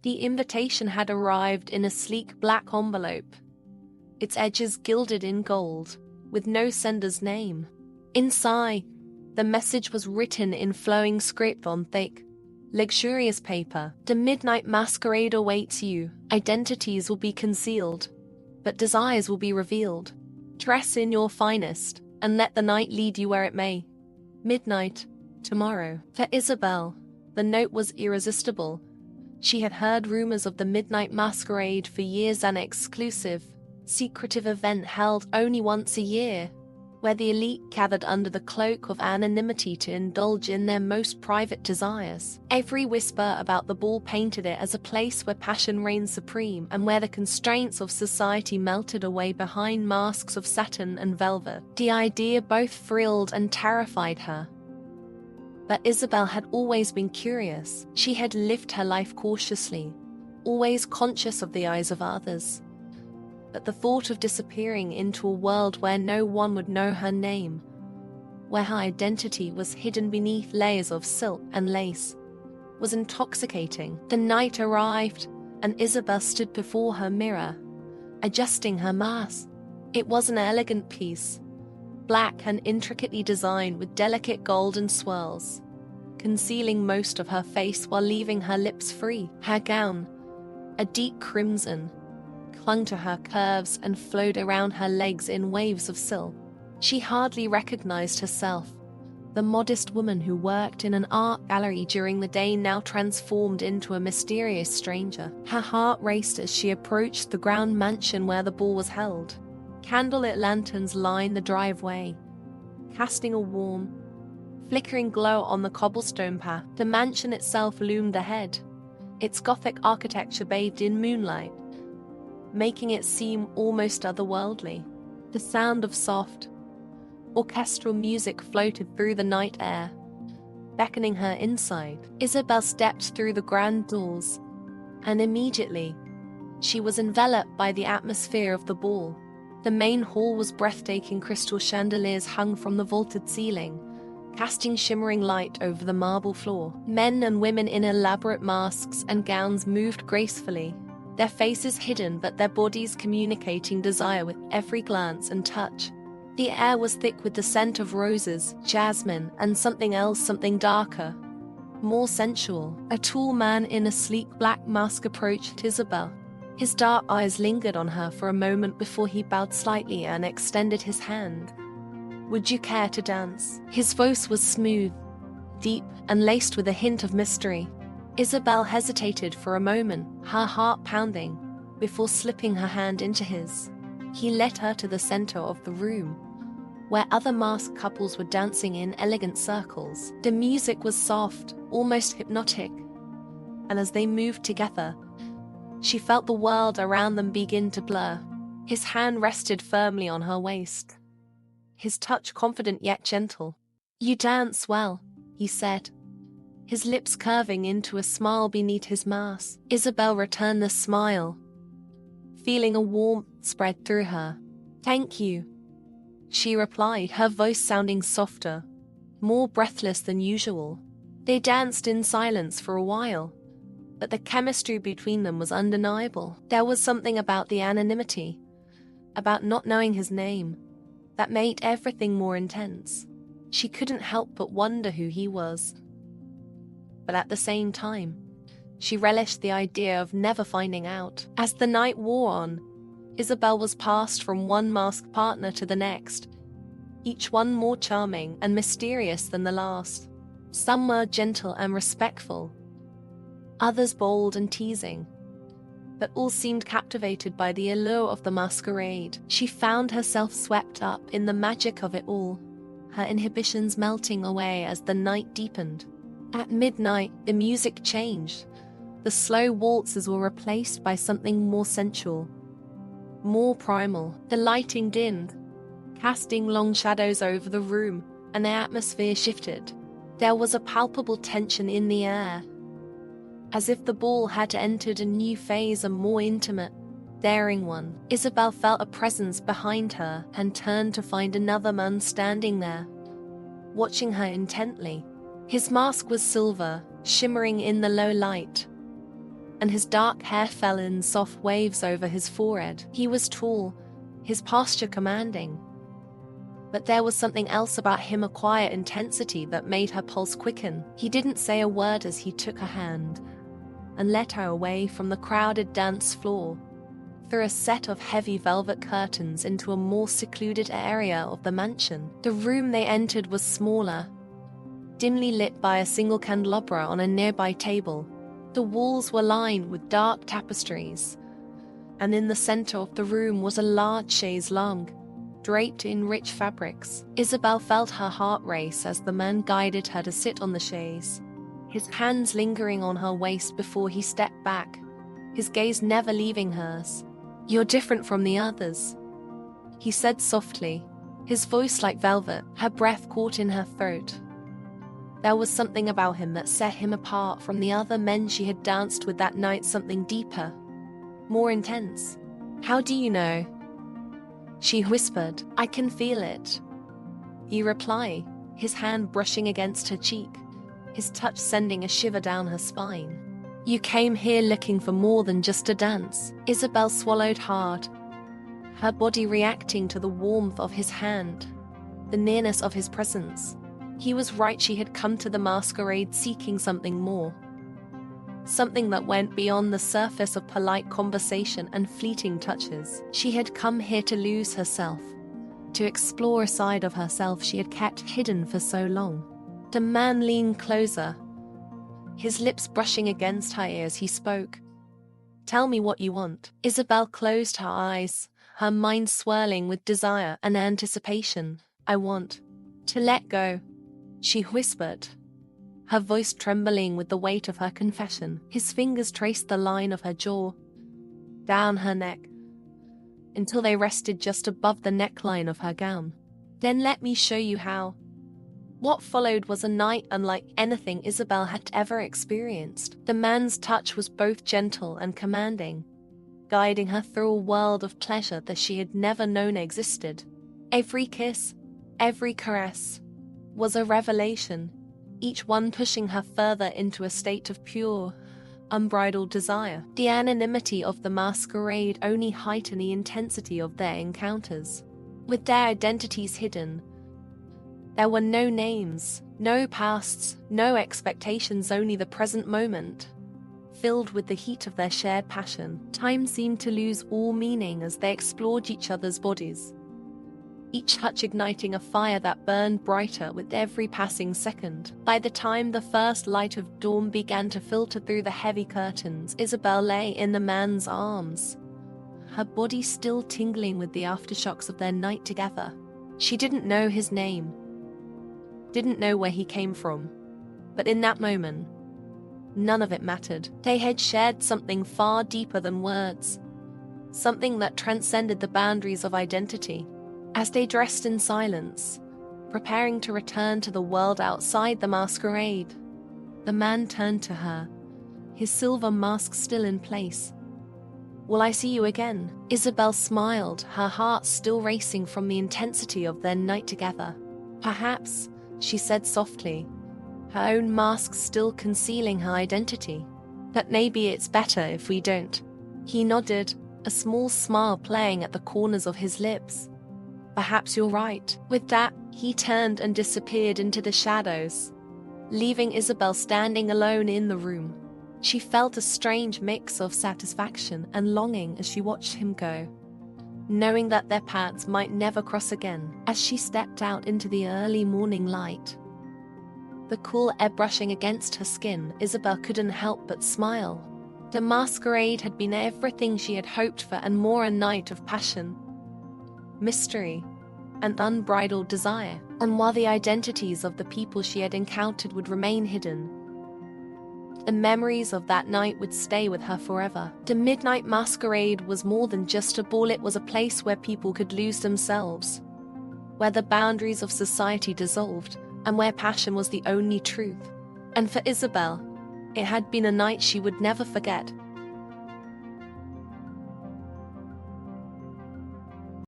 The invitation had arrived in a sleek black envelope, its edges gilded in gold, with no sender's name. Inside, the message was written in flowing script on thick, luxurious paper. The midnight masquerade awaits you. Identities will be concealed, but desires will be revealed. Dress in your finest, and let the night lead you where it may. Midnight, tomorrow. For Isabel, the note was irresistible. She had heard rumors of the midnight masquerade for years, an exclusive, secretive event held only once a year, where the elite gathered under the cloak of anonymity to indulge in their most private desires. Every whisper about the ball painted it as a place where passion reigned supreme and where the constraints of society melted away behind masks of satin and velvet. The idea both thrilled and terrified her. But Isabel had always been curious. She had lived her life cautiously, always conscious of the eyes of others. But the thought of disappearing into a world where no one would know her name, where her identity was hidden beneath layers of silk and lace, was intoxicating. The night arrived, and Isabel stood before her mirror, adjusting her mask. It was an elegant piece, black and intricately designed with delicate golden swirls, concealing most of her face while leaving her lips free. Her gown, a deep crimson, clung to her curves and flowed around her legs in waves of silk. She hardly recognized herself. The modest woman who worked in an art gallery during the day now transformed into a mysterious stranger. Her heart raced as she approached the ground mansion where the ball was held. Candlelit lanterns lined the driveway, casting a warm, flickering glow on the cobblestone path. The mansion itself loomed ahead, its Gothic architecture bathed in moonlight, making it seem almost otherworldly. The sound of soft, orchestral music floated through the night air, beckoning her inside. Isabel stepped through the grand doors, and immediately, she was enveloped by the atmosphere of the ball. The main hall was breathtaking. Crystal chandeliers hung from the vaulted ceiling, casting shimmering light over the marble floor. Men and women in elaborate masks and gowns moved gracefully, their faces hidden but their bodies communicating desire with every glance and touch. The air was thick with the scent of roses, jasmine, and something darker, more sensual. A tall man in a sleek black mask approached Isabel. His dark eyes lingered on her for a moment before he bowed slightly and extended his hand. "Would you care to dance?" His voice was smooth, deep, and laced with a hint of mystery. Isabel hesitated for a moment, her heart pounding, before slipping her hand into his. He led her to the center of the room, where other masked couples were dancing in elegant circles. The music was soft, almost hypnotic, and as they moved together, she felt the world around them begin to blur. His hand rested firmly on her waist, his touch confident yet gentle. "You dance well," he said, his lips curving into a smile beneath his mask. Isabel returned the smile, feeling a warmth spread through her. "Thank you," she replied, her voice sounding softer, more breathless than usual. They danced in silence for a while, but the chemistry between them was undeniable. There was something about the anonymity, about not knowing his name, that made everything more intense. She couldn't help but wonder who he was. But at the same time, she relished the idea of never finding out. As the night wore on, Isabel was passed from one masked partner to the next, each one more charming and mysterious than the last. Some were gentle and respectful, others bold and teasing, but all seemed captivated by the allure of the masquerade. She found herself swept up in the magic of it all, her inhibitions melting away as the night deepened. At midnight, the music changed. The slow waltzes were replaced by something more sensual, more primal. The lighting dimmed, casting long shadows over the room, and the atmosphere shifted. There was a palpable tension in the air, as if the ball had entered a new phase, a more intimate, daring one. Isabel felt a presence behind her and turned to find another man standing there, watching her intently. His mask was silver, shimmering in the low light, and his dark hair fell in soft waves over his forehead. He was tall, his posture commanding. But there was something else about him, a quiet intensity that made her pulse quicken. He didn't say a word as he took her hand and led her away from the crowded dance floor, through a set of heavy velvet curtains into a more secluded area of the mansion. The room they entered was smaller, dimly lit by a single candelabra on a nearby table. The walls were lined with dark tapestries, and in the center of the room was a large chaise longue, draped in rich fabrics. Isabel felt her heart race as the man guided her to sit on the chaise, his hands lingering on her waist before he stepped back, his gaze never leaving hers. "You're different from the others," he said softly, his voice like velvet, her breath caught in her throat. There was something about him that set him apart from the other men she had danced with that night, something deeper, more intense. "How do you know?" she whispered. "I can feel it," he replied, his hand brushing against her cheek, his touch sending a shiver down her spine. "You came here looking for more than just a dance." Isabel swallowed hard, her body reacting to the warmth of his hand, the nearness of his presence. He was right, she had come to the masquerade seeking something more. Something that went beyond the surface of polite conversation and fleeting touches. She had come here to lose herself, to explore a side of herself she had kept hidden for so long. The man leaned closer, his lips brushing against her ears. He spoke. "Tell me what you want." Isabel closed her eyes, her mind swirling with desire and anticipation. "I want to let go," she whispered, her voice trembling with the weight of her confession. His fingers traced the line of her jaw, down her neck, until they rested just above the neckline of her gown. "Then let me show you how." What followed was a night unlike anything Isabel had ever experienced. The man's touch was both gentle and commanding, guiding her through a world of pleasure that she had never known existed. Every kiss, every caress, was a revelation, each one pushing her further into a state of pure, unbridled desire. The anonymity of the masquerade only heightened the intensity of their encounters. With their identities hidden, there were no names, no pasts, no expectations, only the present moment, filled with the heat of their shared passion. Time seemed to lose all meaning as they explored each other's bodies, each touch igniting a fire that burned brighter with every passing second. By the time the first light of dawn began to filter through the heavy curtains, Isabel lay in the man's arms, her body still tingling with the aftershocks of their night together. She didn't know his name, didn't know where he came from, but in that moment, none of it mattered. They had shared something far deeper than words, something that transcended the boundaries of identity. As they dressed in silence, preparing to return to the world outside the masquerade, the man turned to her, his silver mask still in place. "Will I see you again?" Isabel smiled, her heart still racing from the intensity of their night together. "Perhaps," she said softly, her own mask still concealing her identity. "But maybe it's better if we don't." He nodded, a small smile playing at the corners of his lips. "Perhaps you're right." With that, he turned and disappeared into the shadows, leaving Isabel standing alone in the room. She felt a strange mix of satisfaction and longing as she watched him go, knowing that their paths might never cross again. As she stepped out into the early morning light, the cool air brushing against her skin, Isabel couldn't help but smile. The masquerade had been everything she had hoped for and more, a night of passion, mystery, and unbridled desire. And while the identities of the people she had encountered would remain hidden, the memories of that night would stay with her forever. The midnight masquerade was more than just a ball, it was a place where people could lose themselves, where the boundaries of society dissolved, and where passion was the only truth. And for Isabel, it had been a night she would never forget,